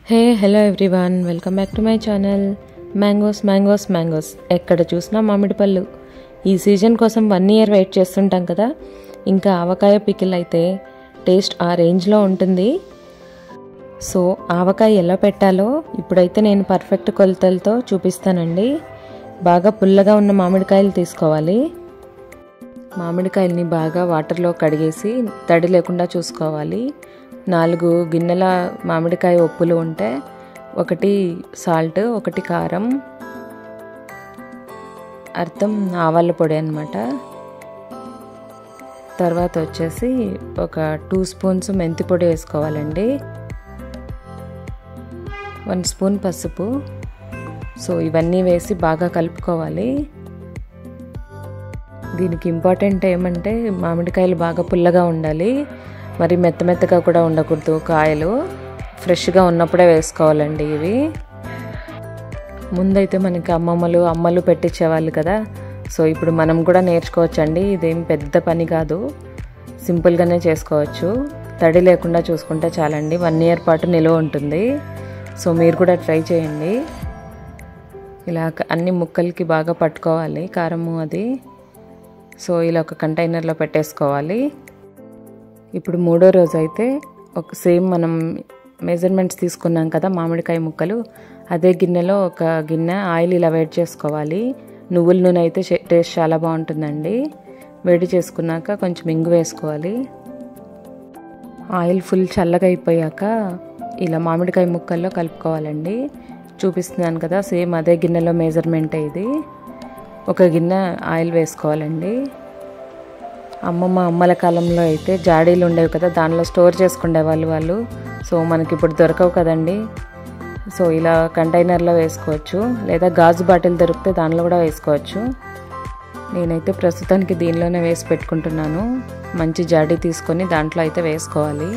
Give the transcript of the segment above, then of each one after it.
Hey hello everyone, welcome back to my channel. Mangoes mangoes mangoes ఎక్కడ చూసినా మామిడి పళ్ళు. ఈ సీజన్ కోసం 1 year వెయిట్ చేస్తుంటాం కదా. ఇంకా ఆవకాయ పికిల్ అయితే టేస్ట్ ఆ రేంజ్లో ఉంటుంది. సో ఆవకాయ ఎలా పెట్టాలో ఇప్పుడైతే నేను పర్ఫెక్ట్ కొలతలతో చూపిస్తానండి. బాగా పుల్లగా ఉన్న మామిడికాయలు తీసుకోవాలి. మామిడికాయల్ని బాగా వాటర్లో కడిగేసి తడి లేకుండా చూసుకోవాలి. 4 గిన్నెల మామిడికాయ ఉప్పులు ఉంటే 1 సాల్ట్, 1 కారం, అర్థం ఆవాల పొడి అన్నమాట. తర్వాత వచ్చేసి ఒక 2 స్పూన్స్ మెంతి పొడి వేసుకోవాలండి, 1 స్పూన్ పసుపు. సో ఇవన్నీ వేసి బాగా కలుపుకోవాలి. దీనికి ఇంపార్టెంట్ ఏమంటే మామిడికాయలు బాగా పుల్లగా ఉండాలి, మరి మెత్తగా కూడా ఉండకూడదు. కాయలు ఫ్రెష్గా ఉన్నప్పుడే వేసుకోవాలండి. ఇవి ముందైతే మనకి అమ్మలు పెట్టించేవాళ్ళు కదా. సో ఇప్పుడు మనం కూడా నేర్చుకోవచ్చండి. ఇదేం పెద్ద పని కాదు, సింపుల్గానే చేసుకోవచ్చు. తడి లేకుండా చూసుకుంటే చాలండి. 1 year పాటు నిలువ ఉంటుంది. సో మీరు కూడా ట్రై చేయండి. ఇలా అన్ని ముక్కలకి బాగా పట్టుకోవాలి కారము అది. సో ఇలా ఒక కంటైనర్లో పెట్టేసుకోవాలి. ఇప్పుడు 3వ రోజు అయితే సేమ్ మనం మెజర్మెంట్స్ తీసుకున్నాం కదా మామిడికాయ ముక్కలు, అదే గిన్నెలో ఒక గిన్నె ఆయిల్ ఇలా వేడి చేసుకోవాలి. నువ్వుల నూనె అయితే టేస్ట్ చాలా బాగుంటుందండి. వేడి చేసుకున్నాక కొంచెం ఇంగు వేసుకోవాలి. ఆయిల్ ఫుల్ చల్లగా అయిపోయాక ఇలా మామిడికాయ ముక్కల్లో కలుపుకోవాలండి. చూపిస్తున్నాను కదా, సేమ్ అదే గిన్నెలో మెజర్మెంట్ ఇది. ఒక గిన్నె ఆయిల్ వేసుకోవాలండి. అమ్మల కాలంలో అయితే జాడీలు ఉండేవి కదా, దానిలో స్టోర్ చేసుకునే వాళ్ళు. సో మనకి ఇప్పుడు దొరకవు కదండి. సో ఇలా కంటైనర్లో వేసుకోవచ్చు, లేదా గాజు బాటిల్ దొరికితే దానిలో కూడా వేసుకోవచ్చు. నేనైతే ప్రస్తుతానికి దీనిలోనే వేసి పెట్టుకుంటున్నాను. మంచి జాడీ తీసుకొని దాంట్లో అయితే వేసుకోవాలి.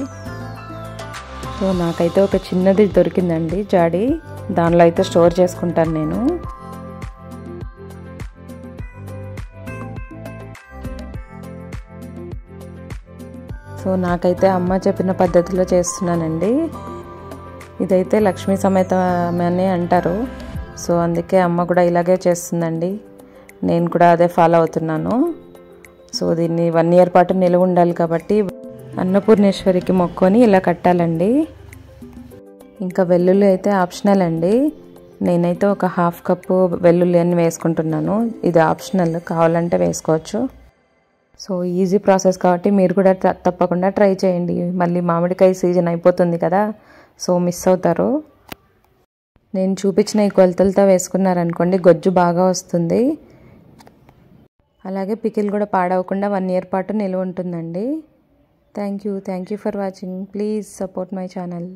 సో నాకైతే ఒక చిన్నది దొరికిందండి జాడీ, దానిలో అయితే స్టోర్ చేసుకుంటాను నేను. సో నాకైతే అమ్మ చెప్పిన పద్ధతిలో చేస్తున్నానండి. ఇదైతే లక్ష్మీ సమేతం అని అంటారు. సో అందుకే అమ్మ కూడా ఇలాగే చేస్తుందండి. నేను కూడా అదే ఫాలో అవుతున్నాను. సో దీన్ని 1 year పాటు నిలువ ఉండాలి కాబట్టి అన్నపూర్ణేశ్వరికి మొక్కొని ఇలా కట్టాలండి. ఇంకా వెల్లుల్లి అయితే ఆప్షనల్ అండి. నేనైతే ఒక 1/2 కప్పు వెల్లుల్లి అని వేసుకుంటున్నాను. ఇది ఆప్షనల్, కావాలంటే వేసుకోవచ్చు. సో ఈజీ ప్రాసెస్ కాబట్టి మీరు కూడా తప్పకుండా ట్రై చేయండి. మళ్ళీ మామిడికాయ సీజన్ అయిపోతుంది కదా, సో మిస్ అవుతారు. నేను చూపించిన ఈ కొలతలతో వేసుకున్నారనుకోండి గొజ్జు బాగా వస్తుంది. అలాగే పికిల్ కూడా పాడవకుండా 1 year పాటు నిలువ ఉంటుందండి. Thank you for watching. Please support my channel.